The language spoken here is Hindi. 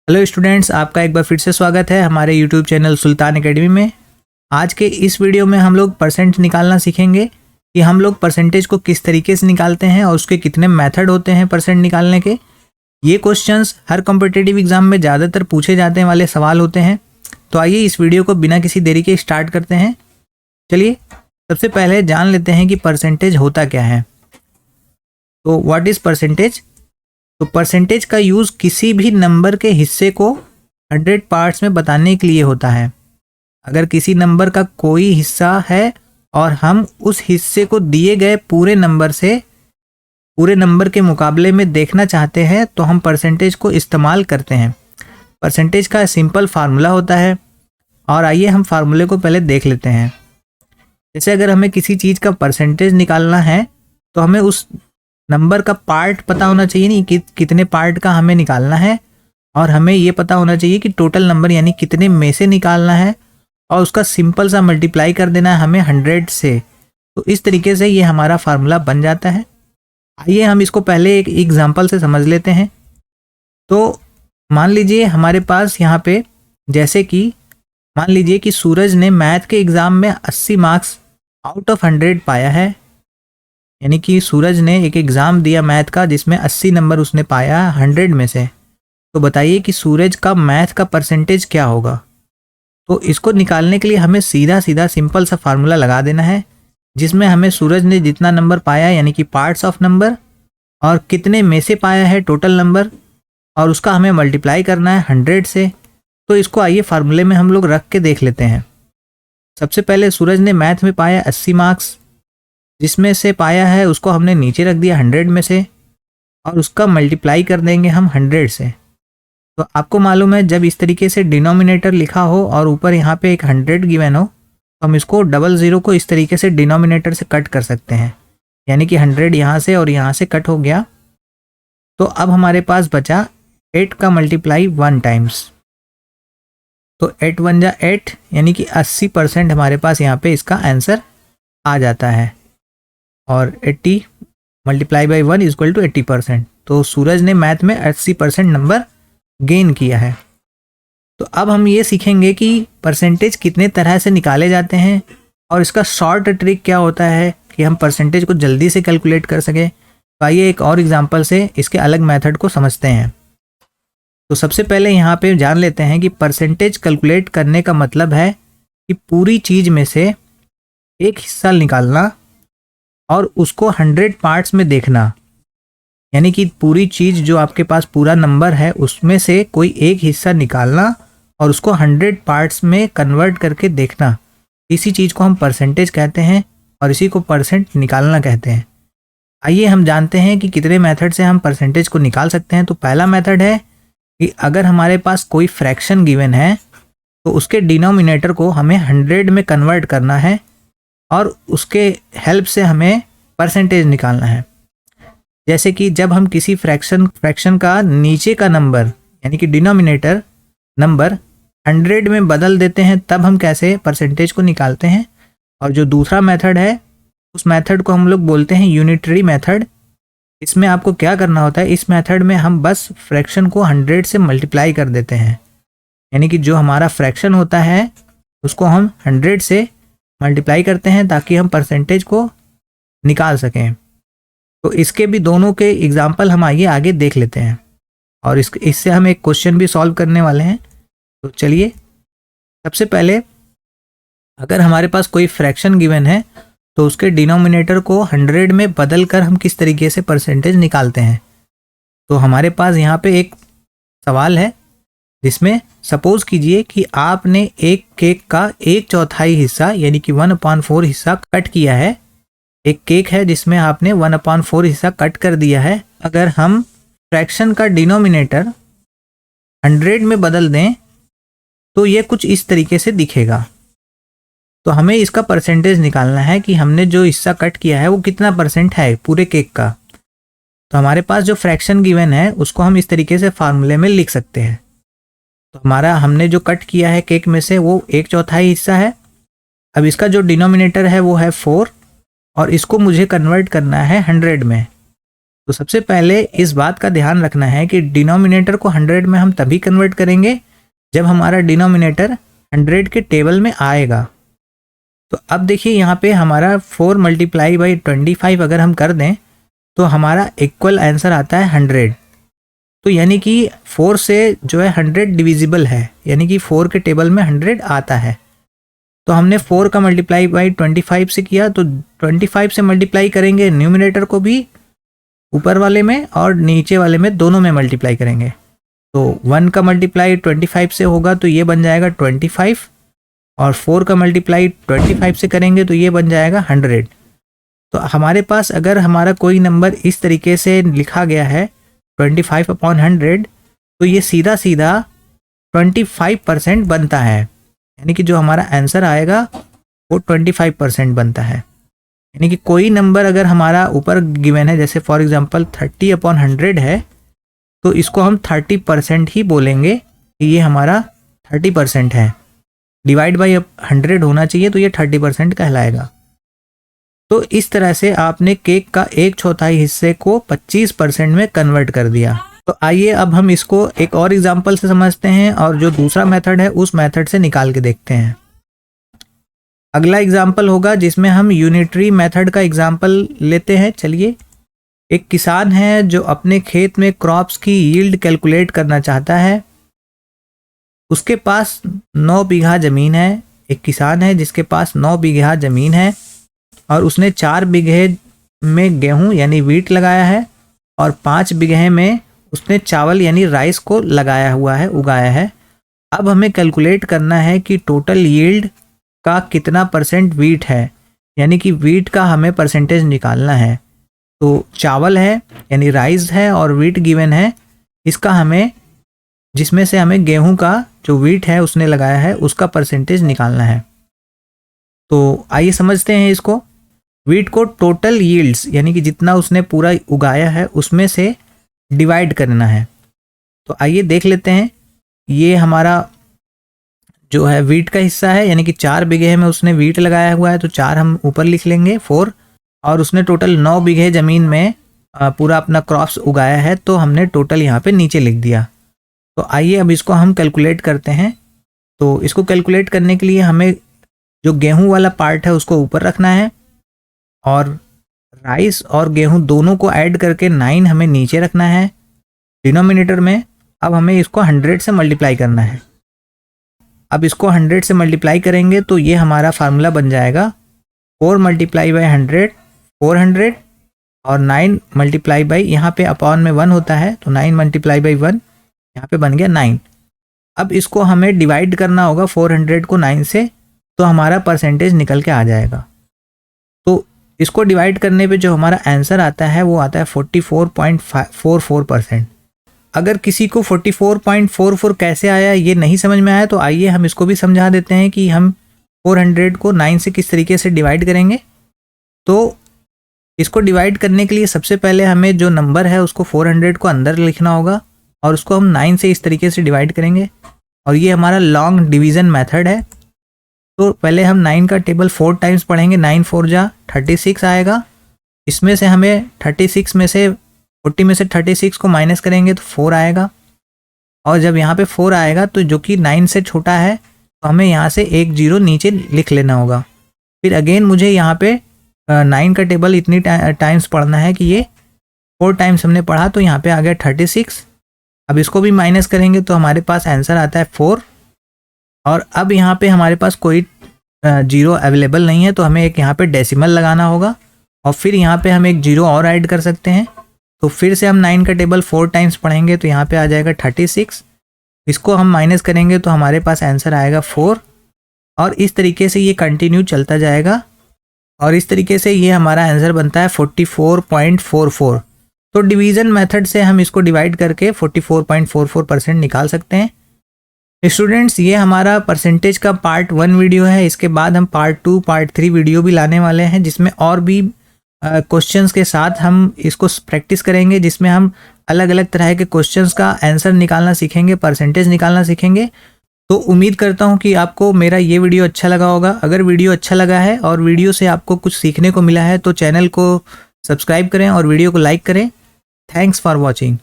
हेलो स्टूडेंट्स, आपका एक बार फिर से स्वागत है हमारे यूट्यूब चैनल सुल्तान एकेडमी में। आज के इस वीडियो में हम लोग परसेंट निकालना सीखेंगे कि हम लोग परसेंटेज को किस तरीके से निकालते हैं और उसके कितने मेथड होते हैं परसेंट निकालने के। ये क्वेश्चंस हर कॉम्पिटिटिव एग्जाम में ज़्यादातर पूछे जाने वाले सवाल होते हैं। तो आइए इस वीडियो को बिना किसी देरी के स्टार्ट करते हैं। चलिए सबसे पहले जान लेते हैं कि परसेंटेज होता क्या है। तो व्हाट इज़ परसेंटेज? तो परसेंटेज का यूज़ किसी भी नंबर के हिस्से को 100 पार्ट्स में बताने के लिए होता है। अगर किसी नंबर का कोई हिस्सा है और हम उस हिस्से को दिए गए पूरे नंबर के मुकाबले में देखना चाहते हैं तो हम परसेंटेज को इस्तेमाल करते हैं। परसेंटेज का सिंपल फार्मूला होता है और आइए हम फार्मूले को पहले देख लेते हैं। जैसे अगर हमें किसी चीज़ का परसेंटेज निकालना है तो हमें उस नंबर का पार्ट पता होना चाहिए, नहीं कि कितने पार्ट का हमें निकालना है, और हमें ये पता होना चाहिए कि टोटल नंबर यानी कितने में से निकालना है और उसका सिंपल सा मल्टीप्लाई कर देना है हमें 100 से। तो इस तरीके से ये हमारा फार्मूला बन जाता है। आइए हम इसको पहले एक एग्जांपल से समझ लेते हैं। तो मान लीजिए हमारे पास यहाँ पे जैसे कि मान लीजिए कि सूरज ने मैथ के एग्ज़ाम में 80 मार्क्स आउट ऑफ 100 पाया है। यानी कि सूरज ने एक एग्ज़ाम दिया मैथ का जिसमें 80 नंबर उसने पाया 100 में से। तो बताइए कि सूरज का मैथ का परसेंटेज क्या होगा। तो इसको निकालने के लिए हमें सीधा सीधा सिंपल सा फार्मूला लगा देना है, जिसमें हमें सूरज ने जितना नंबर पाया यानी कि पार्ट्स ऑफ नंबर और कितने में से पाया है टोटल नंबर, और उसका हमें मल्टीप्लाई करना है 100 से। तो इसको आइए फार्मूले में हम लोग रख के देख लेते हैं। सबसे पहले सूरज ने मैथ में पाया 80 मार्क्स, जिसमें से पाया है उसको हमने नीचे रख दिया 100 में से, और उसका मल्टीप्लाई कर देंगे हम 100 से। तो आपको मालूम है जब इस तरीके से डिनोमिनेटर लिखा हो और ऊपर यहाँ पे एक 100 गिवन हो तो हम इसको 00 को इस तरीके से डिनोमिनेटर से कट कर सकते हैं। यानी कि 100 यहाँ से और यहाँ से कट हो गया। तो अब हमारे पास बचा 8 का मल्टीप्लाई 1 टाइम्स। तो 8 1 जा 8 यानी कि 80% हमारे पास यहाँ पे इसका आंसर आ जाता है। और 80 मल्टीप्लाई बाई 1 इक्वल टू 80%। तो सूरज ने मैथ में 80% नंबर गेन किया है। तो अब हम ये सीखेंगे कि परसेंटेज कितने तरह से निकाले जाते हैं और इसका शॉर्ट ट्रिक क्या होता है कि हम परसेंटेज को जल्दी से कैलकुलेट कर सकें। तो आइए एक और एग्जांपल से इसके अलग मेथड को समझते हैं। तो सबसे पहले यहाँ पे जान लेते हैं कि परसेंटेज कैलकुलेट करने का मतलब है कि पूरी चीज़ में से एक हिस्सा निकालना और उसको 100 पार्ट्स में देखना। यानी कि पूरी चीज़ जो आपके पास पूरा नंबर है उसमें से कोई एक हिस्सा निकालना और उसको 100 पार्ट्स में कन्वर्ट करके देखना। इसी चीज़ को हम परसेंटेज कहते हैं और इसी को परसेंट निकालना कहते हैं। आइए हम जानते हैं कि कितने मेथड से हम परसेंटेज को निकाल सकते हैं। तो पहला मेथड है कि अगर हमारे पास कोई फ्रैक्शन गिवन है तो उसके डिनोमिनेटर को हमें 100 में कन्वर्ट करना है और उसके हेल्प से हमें परसेंटेज निकालना है। जैसे कि जब हम किसी फ्रैक्शन का नीचे का नंबर यानी कि डिनोमिनेटर नंबर 100 में बदल देते हैं तब हम कैसे परसेंटेज को निकालते हैं। और जो दूसरा मेथड है उस मेथड को हम लोग बोलते हैं यूनिटरी मेथड। इसमें आपको क्या करना होता है, इस मेथड में हम बस फ्रैक्शन को 100 से मल्टीप्लाई कर देते हैं। यानी कि जो हमारा फ्रैक्शन होता है उसको हम 100 से मल्टीप्लाई करते हैं ताकि हम परसेंटेज को निकाल सकें। तो इसके भी दोनों के एग्जाम्पल हम आगे देख लेते हैं और इससे हम एक क्वेश्चन भी सॉल्व करने वाले हैं। तो चलिए सबसे पहले अगर हमारे पास कोई फ्रैक्शन गिवन है तो उसके डिनोमिनेटर को 100 में बदल कर हम किस तरीके से परसेंटेज निकालते हैं। तो हमारे पास यहाँ पे एक सवाल है जिसमें सपोज कीजिए कि आपने एक केक का 1/4 हिस्सा यानी कि 1/4 हिस्सा कट किया है। एक केक है जिसमें आपने 1/4 हिस्सा कट कर दिया है। अगर हम फ्रैक्शन का डिनोमिनेटर 100 में बदल दें तो ये कुछ इस तरीके से दिखेगा। तो हमें इसका परसेंटेज निकालना है कि हमने जो हिस्सा कट किया है वो कितना परसेंट है पूरे केक का। तो हमारे पास जो फ्रैक्शन गिवन है उसको हम इस तरीके से फार्मूले में लिख सकते हैं। तो हमने जो कट किया है केक में से वो 1/4 हिस्सा है। अब इसका जो डिनोमिनेटर है वो है 4 और इसको मुझे कन्वर्ट करना है 100 में। तो सबसे पहले इस बात का ध्यान रखना है कि डिनोमिनेटर को 100 में हम तभी कन्वर्ट करेंगे जब हमारा डिनोमिनेटर 100 के टेबल में आएगा। तो अब देखिए यहाँ पे हमारा 4 मल्टीप्लाई बाई 25 अगर हम कर दें तो हमारा इक्वल आंसर आता है 100। तो यानी कि 4 से जो है 100 डिविजिबल है, यानी कि 4 के टेबल में 100 आता है। तो हमने 4 का मल्टीप्लाई बाई 25 से किया, तो 25 से मल्टीप्लाई करेंगे न्यूमिनेटर को भी ऊपर वाले में और नीचे वाले में, दोनों में मल्टीप्लाई करेंगे। तो 1 का मल्टीप्लाई 25 से होगा तो ये बन जाएगा 25, और 4 का मल्टीप्लाई 25 से करेंगे तो ये बन जाएगा 100। तो हमारे पास अगर हमारा कोई नंबर इस तरीके से लिखा गया है 25/100, तो ये सीधा सीधा 25% बनता है, यानी कि जो हमारा आंसर आएगा वो 25% बनता है। यानी कि कोई नंबर अगर हमारा ऊपर गिवन है, जैसे फॉर एग्जांपल 30/100 है, तो इसको हम 30% ही बोलेंगे कि ये हमारा 30% है। डिवाइड बाई 100 होना चाहिए तो ये 30% कहलाएगा। तो इस तरह से आपने केक का 1/4 हिस्से को 25% में कन्वर्ट कर दिया। तो आइए अब हम इसको एक और एग्जांपल से समझते हैं और जो दूसरा मेथड है उस मेथड से निकाल के देखते हैं। अगला एग्जांपल होगा जिसमें हम यूनिटरी मेथड का एग्जांपल लेते हैं। चलिए, एक किसान है जो अपने खेत में क्रॉप्स की यील्ड कैलकुलेट करना चाहता है। उसके पास 9 बीघा ज़मीन है। एक किसान है जिसके पास 9 बीघा ज़मीन है और उसने 4 बीघे में गेहूं यानी वीट लगाया है और 5 बीघे में उसने चावल यानी राइस को लगाया हुआ है, उगाया है। अब हमें कैलकुलेट करना है कि टोटल यील्ड का कितना % वीट है, यानी कि वीट का हमें परसेंटेज निकालना है। तो चावल है यानी राइस है और वीट गिवन है, इसका हमें, जिसमें से हमें गेहूं का जो वीट है उसने लगाया है उसका परसेंटेज निकालना है। तो आइए समझते हैं इसको। वीट को टोटल यील्ड्स यानी कि जितना उसने पूरा उगाया है उसमें से डिवाइड करना है। तो आइए देख लेते हैं। ये हमारा जो है वीट का हिस्सा है, यानी कि 4 बीघे में उसने वीट लगाया हुआ है, तो 4 हम ऊपर लिख लेंगे 4, और उसने टोटल 9 बीघे ज़मीन में पूरा अपना क्रॉप्स उगाया है, तो हमने टोटल यहाँ पे नीचे लिख दिया। तो आइए अब इसको हम कैलकुलेट करते हैं। तो इसको कैलकुलेट करने के लिए हमें जो गेहूं वाला पार्ट है उसको ऊपर रखना है और राइस और गेहूं दोनों को ऐड करके 9 हमें नीचे रखना है डिनोमिनेटर में। अब हमें इसको 100 से मल्टीप्लाई करना है। अब इसको 100 से मल्टीप्लाई करेंगे तो ये हमारा फार्मूला बन जाएगा 4 मल्टीप्लाई बाई 100 400, और 9 मल्टीप्लाई बाई, यहाँ पे अपॉन में 1 होता है तो 9 मल्टीप्लाई बाई 1 यहाँ पे बन गया 9। अब इसको हमें डिवाइड करना होगा 400 को 9 से, तो हमारा परसेंटेज निकल के आ जाएगा। तो इसको डिवाइड करने पे जो हमारा आंसर आता है वो आता है 44.44%। अगर किसी को 44.44 कैसे आया ये नहीं समझ में आया तो आइए हम इसको भी समझा देते हैं कि हम 400 को 9 से किस तरीके से डिवाइड करेंगे। तो इसको डिवाइड करने के लिए सबसे पहले हमें जो नंबर है उसको 400 को अंदर लिखना होगा और उसको हम 9 से इस तरीके से डिवाइड करेंगे, और ये हमारा लॉन्ग डिवीज़न मेथड है। तो पहले हम 9 का टेबल 4 टाइम्स पढ़ेंगे। 9 4 जा 36 आएगा। इसमें से हमें 36 में से 40 में से 36 को माइनस करेंगे तो 4 आएगा, और जब यहाँ पे 4 आएगा तो जो कि 9 से छोटा है तो हमें यहाँ से एक 0 नीचे लिख लेना होगा। फिर अगेन मुझे यहाँ पे 9 का टेबल इतनी टाइम्स पढ़ना है कि ये 4 टाइम्स हमने पढ़ा, तो यहाँ पे आ गया 36। अब इसको भी माइनस करेंगे तो हमारे पास आंसर आता है 4, और अब यहाँ पे हमारे पास कोई 0 अवेलेबल नहीं है तो हमें एक यहाँ पे डेसिमल लगाना होगा, और फिर यहाँ पे हम एक 0 और ऐड कर सकते हैं। तो फिर से हम 9 का टेबल 4 टाइम्स पढ़ेंगे तो यहाँ पे आ जाएगा 36। इसको हम माइनस करेंगे तो हमारे पास आंसर आएगा 4, और इस तरीके से ये कंटिन्यू चलता जाएगा, और इस तरीके से ये हमारा आंसर बनता है 44.44। तो डिवीज़न मेथड से हम इसको डिवाइड करके 44.44% निकाल सकते हैं। स्टूडेंट्स, ये हमारा परसेंटेज का पार्ट 1 वीडियो है। इसके बाद हम पार्ट 2 पार्ट 3 वीडियो भी लाने वाले हैं, जिसमें और भी क्वेश्चंस के साथ हम इसको प्रैक्टिस करेंगे, जिसमें हम अलग अलग तरह के क्वेश्चंस का आंसर निकालना सीखेंगे, परसेंटेज निकालना सीखेंगे। तो उम्मीद करता हूँ कि आपको मेरा ये वीडियो अच्छा लगा होगा। अगर वीडियो अच्छा लगा है और वीडियो से आपको कुछ सीखने को मिला है तो चैनल को सब्सक्राइब करें और वीडियो को लाइक करें। Thanks for watching.